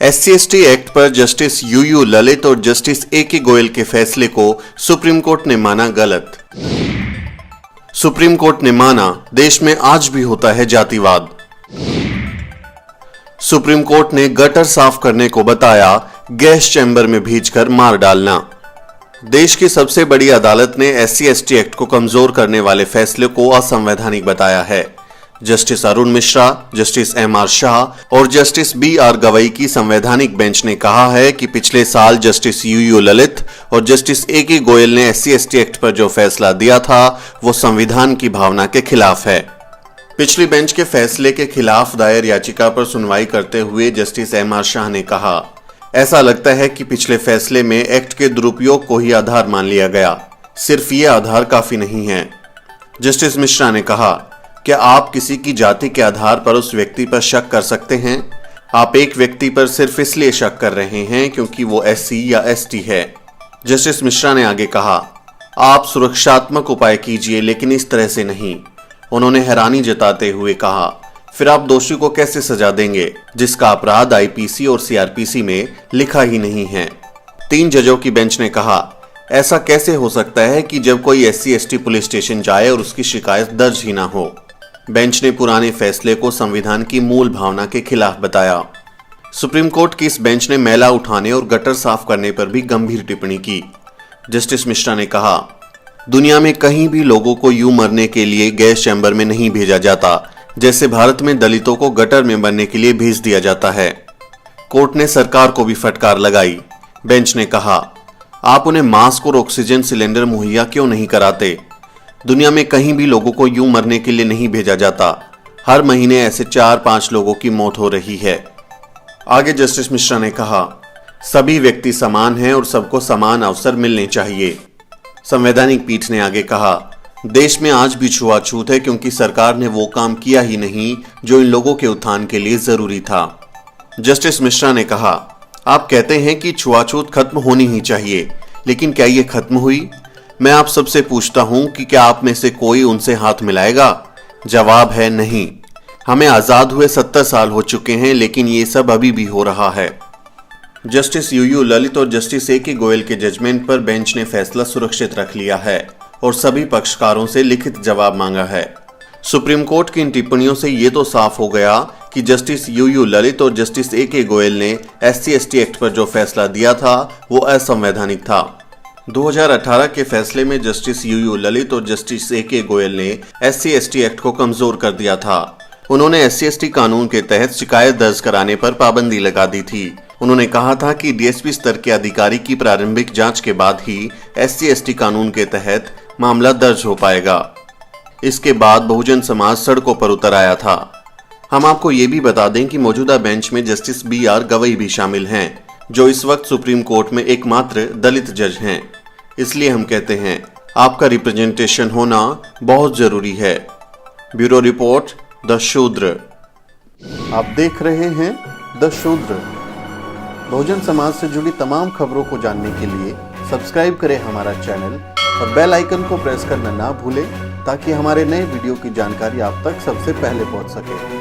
SC/ST act पर justice U U Lalit और justice AK Goyal के फैसले को सुप्रीम कोर्ट ने माना गलत। सुप्रीम कोर्ट ने माना देश में आज भी होता है जातिवाद। सुप्रीम कोर्ट ने गटर साफ करने को बताया गैस चैम्बर में भीजकर मार डालना। देश की सबसे बड़ी अदालत ने SC/ST एक्ट को कमजोर करने वाले फैसले को असंवैधानिक बताया है। Justice Arun Mishra, justice MR Shah और जस्टिस BR गवई की संवैधानिक बेंच ने कहा है कि पिछले साल जस्टिस यूयू ललित और जस्टिस AK गोयल ने SC/ST एक्ट पर जो फैसला दिया था वो संविधान की भावना के खिलाफ है। पिछली बेंच के फैसले के खिलाफ दायर याचिका पर सुनवाई करते हुए जस्टिस MR शाह ने कहा, ऐसा लगता है कि पिछले फैसले में एक्ट के दुरुपयोग को ही आधार मान लिया गया। सिर्फ ये आधार काफी नहीं है। जस्टिस मिश्रा ने कहा, क्या आप किसी की जाति के आधार पर उस व्यक्ति पर शक कर सकते हैं? आप एक व्यक्ति पर सिर्फ इसलिए शक कर रहे हैं क्योंकि वो SC या ST है। जस्टिस मिश्रा ने आगे कहा, आप सुरक्षात्मक उपाय कीजिए लेकिन इस तरह से नहीं। उन्होंने हैरानी जताते हुए कहा, फिर आप दोषी को कैसे सजा देंगे जिसका अपराध IPC और CRPC में लिखा ही नहीं है। 3 जजों की बेंच ने कहा, ऐसा कैसे हो सकता है कि जब कोई SC/ST पुलिस स्टेशन जाए और उसकी शिकायत दर्ज ही ना हो। बेंच ने पुराने फैसले को संविधान की मूल भावना के खिलाफ बताया। सुप्रीम कोर्ट की इस बेंच ने मैला उठाने और गटर साफ करने पर भी गंभीर टिप्पणी की। जस्टिस मिश्रा ने कहा, दुनिया में कहीं भी लोगों को यूं मरने के लिए गैस चैम्बर में नहीं भेजा जाता जैसे भारत में दलितों को गटर में मरने के लिए भेज दिया जाता है। कोर्ट ने सरकार को भी फटकार लगाई। बेंच ने कहा, आप उन्हें मास्क और ऑक्सीजन सिलेंडर मुहैया क्यों नहीं कराते? दुनिया में कहीं भी लोगों को यूं मरने के लिए नहीं भेजा जाता। हर महीने ऐसे 4-5 लोगों की मौत हो रही है। आगे जस्टिस मिश्रा ने कहा, सभी व्यक्ति समान हैं और सबको समान अवसर मिलने चाहिए। संवैधानिक पीठ ने आगे कहा, देश में आज भी छुआछूत है क्योंकि सरकार ने वो काम किया ही नहीं जो इन लोगों के उत्थान के लिए जरूरी था। जस्टिस मिश्रा ने कहा, आप कहते हैं कि छुआछूत खत्म होनी ही चाहिए, लेकिन क्या ये खत्म हुई? मैं आप सबसे पूछता हूं कि क्या आप में से कोई उनसे हाथ मिलाएगा? जवाब है नहीं। हमें आजाद हुए 70 साल हो चुके हैं लेकिन ये सब अभी भी हो रहा है। जस्टिस यूयू ललित और जस्टिस AK गोयल के जजमेंट पर बेंच ने फैसला सुरक्षित रख लिया है और सभी पक्षकारों से लिखित जवाब मांगा है। सुप्रीम कोर्ट की इन टिप्पणियों से ये तो साफ हो गया कि जस्टिस यूयू ललित और जस्टिस AK गोयल ने SC/ST एक्ट पर जो फैसला दिया था वो असंवैधानिक था। 2018 के फैसले में जस्टिस यूयू ललित और जस्टिस AK गोयल ने SC/ST एक्ट को कमजोर कर दिया था। उन्होंने SC/ST कानून के तहत शिकायत दर्ज कराने पर पाबंदी लगा दी थी। उन्होंने कहा था कि DSP स्तर के अधिकारी की प्रारंभिक जांच के बाद ही SC/ST कानून के तहत मामला दर्ज हो पाएगा। इसके बाद बहुजन समाज सड़कों पर उतर आया था। हम आपको ये भी बता दें कि मौजूदा बेंच में जस्टिस BR गवई भी शामिल हैं, जो इस वक्त सुप्रीम कोर्ट में एकमात्र दलित जज हैं। इसलिए हम कहते हैं, आपका रिप्रेजेंटेशन होना बहुत जरूरी है। ब्यूरो रिपोर्ट, द शूद्र। आप देख रहे हैं द शूद्र। बहुजन समाज से जुड़ी तमाम खबरों को जानने के लिए सब्सक्राइब करें हमारा चैनल और बेल आइकन को प्रेस करना ना भूलें ताकि हमारे नए वीडियो की जानकारी आप तक सबसे पहले पहुंच सके।